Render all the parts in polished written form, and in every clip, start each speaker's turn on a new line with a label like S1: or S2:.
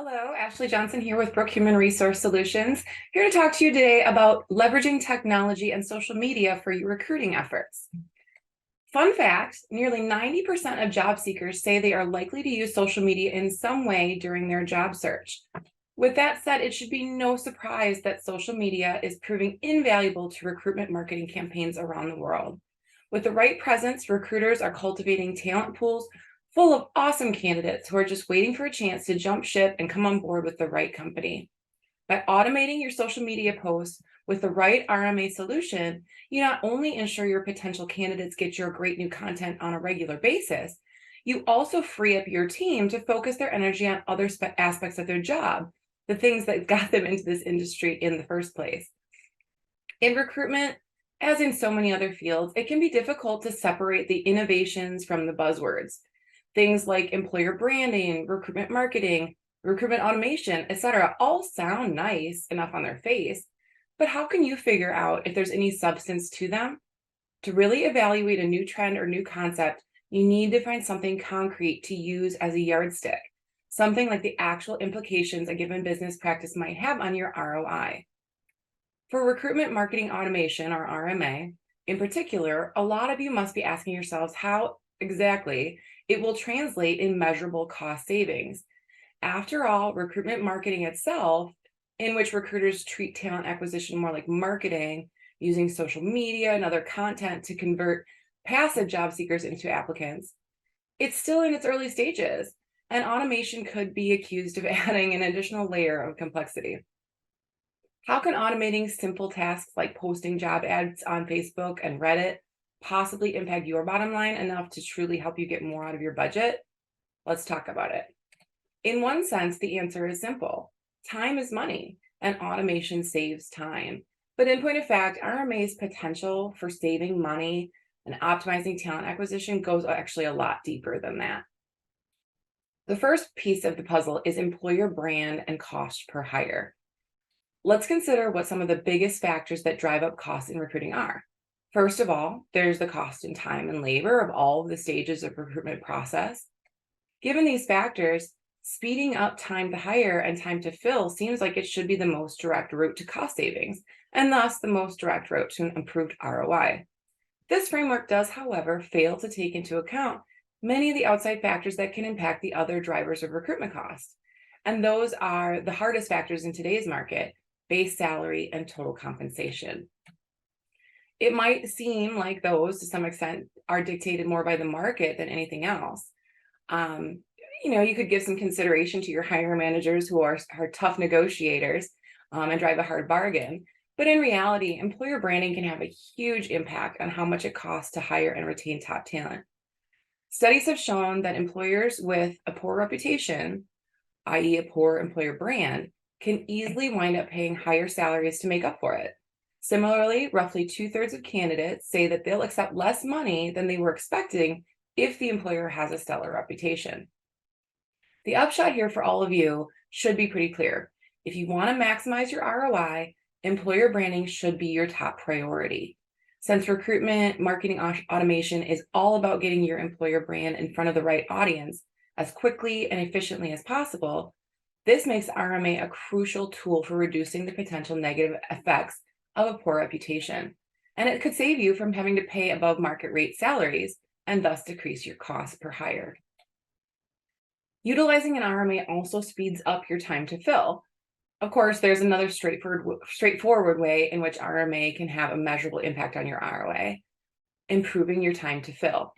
S1: Hello, Ashlie Johnson here with Brooke Human Resource Solutions, here to talk to you today about leveraging technology and social media for your recruiting efforts. Fun fact, nearly 90% of job seekers say they are likely to use social media in some way during their job search. With that said, it should be no surprise that social media is proving invaluable to recruitment marketing campaigns around the world. With the right presence, recruiters are cultivating talent pools full of awesome candidates who are just waiting for a chance to jump ship and come on board with the right company. By automating your social media posts with the right RMA solution, you not only ensure your potential candidates get your great new content on a regular basis, you also free up your team to focus their energy on other aspects of their job, the things that got them into this industry in the first place. In recruitment, as in so many other fields, it can be difficult to separate the innovations from the buzzwords. Things like employer branding, recruitment marketing, recruitment automation, etc., all sound nice enough on their face, but how can you figure out if there's any substance to them? To really evaluate a new trend or new concept, you need to find something concrete to use as a yardstick, something like the actual implications a given business practice might have on your ROI. For recruitment marketing automation, or RMA, in particular, a lot of you must be asking yourselves how exactly it will translate in measurable cost savings. After all, recruitment marketing itself, in which recruiters treat talent acquisition more like marketing, using social media and other content to convert passive job seekers into applicants, it's still in its early stages, and automation could be accused of adding an additional layer of complexity. How can automating simple tasks like posting job ads on Facebook and Reddit possibly impact your bottom line enough to truly help you get more out of your budget? Let's talk about it. In one sense, the answer is simple. Time is money, and automation saves time. But in point of fact, RMA's potential for saving money and optimizing talent acquisition goes actually a lot deeper than that. The first piece of the puzzle is employer brand and cost per hire. Let's consider what some of the biggest factors that drive up costs in recruiting are. First of all, there's the cost in time and labor of all of the stages of recruitment process. Given these factors, speeding up time to hire and time to fill seems like it should be the most direct route to cost savings, and thus the most direct route to an improved ROI. This framework does, however, fail to take into account many of the outside factors that can impact the other drivers of recruitment costs. And those are the hardest factors in today's market: base salary and total compensation. It might seem like those, to some extent, are dictated more by the market than anything else. You could give some consideration to your hiring managers who are tough negotiators and drive a hard bargain. But in reality, employer branding can have a huge impact on how much it costs to hire and retain top talent. Studies have shown that employers with a poor reputation, i.e., a poor employer brand, can easily wind up paying higher salaries to make up for it. Similarly, roughly 2/3 of candidates say that they'll accept less money than they were expecting if the employer has a stellar reputation. The upshot here for all of you should be pretty clear. If you want to maximize your ROI, employer branding should be your top priority. Since recruitment marketing automation is all about getting your employer brand in front of the right audience as quickly and efficiently as possible, this makes RMA a crucial tool for reducing the potential negative effects of a poor reputation. And it could save you from having to pay above market rate salaries and thus decrease your cost per hire. Utilizing an RMA also speeds up your time to fill. Of course, there's another straightforward way in which RMA can have a measurable impact on your ROI: improving your time to fill.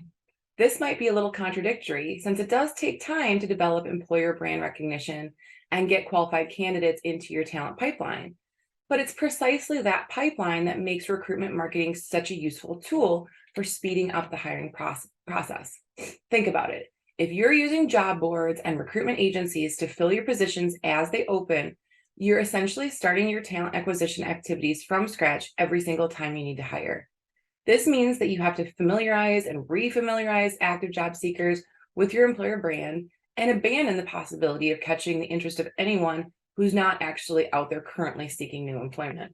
S1: This might be a little contradictory, since it does take time to develop employer brand recognition and get qualified candidates into your talent pipeline. But it's precisely that pipeline that makes recruitment marketing such a useful tool for speeding up the hiring process. Think about it. If you're using job boards and recruitment agencies to fill your positions as they open, you're essentially starting your talent acquisition activities from scratch every single time you need to hire. This means that you have to familiarize and refamiliarize active job seekers with your employer brand and abandon the possibility of catching the interest of anyone who's not actually out there currently seeking new employment.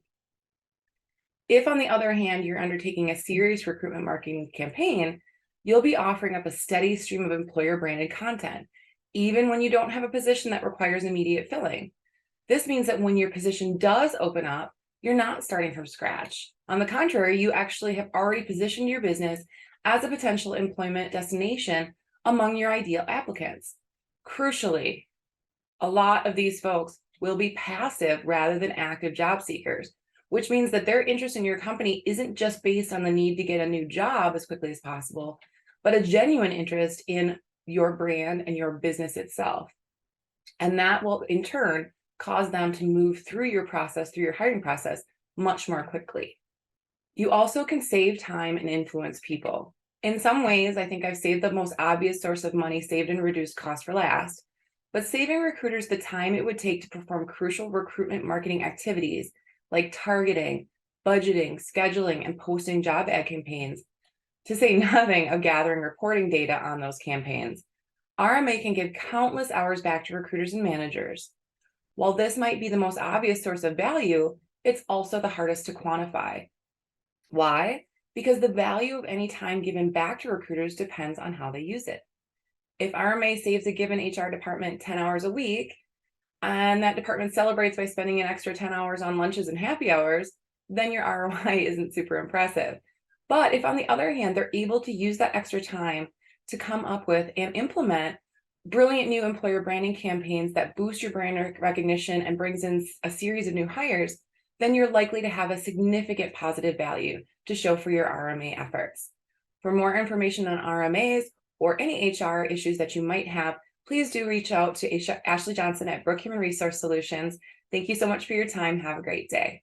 S1: If, on the other hand, you're undertaking a serious recruitment marketing campaign, you'll be offering up a steady stream of employer branded content, even when you don't have a position that requires immediate filling. This means that when your position does open up, you're not starting from scratch. On the contrary, you actually have already positioned your business as a potential employment destination among your ideal applicants. Crucially, a lot of these folks will be passive rather than active job seekers, which means that their interest in your company isn't just based on the need to get a new job as quickly as possible, but a genuine interest in your brand and your business itself. And that will in turn cause them to move through your hiring process much more quickly. You also can save time and influence people. In some ways, I think I've saved the most obvious source of money saved and reduced cost for last, but saving recruiters the time it would take to perform crucial recruitment marketing activities like targeting, budgeting, scheduling, and posting job ad campaigns, to say nothing of gathering reporting data on those campaigns. RMA can give countless hours back to recruiters and managers. While this might be the most obvious source of value, it's also the hardest to quantify. Why? Because the value of any time given back to recruiters depends on how they use it. If RMA saves a given HR department 10 hours a week, and that department celebrates by spending an extra 10 hours on lunches and happy hours, then your ROI isn't super impressive. But if, on the other hand, they're able to use that extra time to come up with and implement brilliant new employer branding campaigns that boost your brand recognition and brings in a series of new hires, then you're likely to have a significant positive value to show for your RMA efforts. For more information on RMAs or any HR issues that you might have, please do reach out to Ashlie Johnson at Brooke Human Resource Solutions. Thank you so much for your time. Have a great day.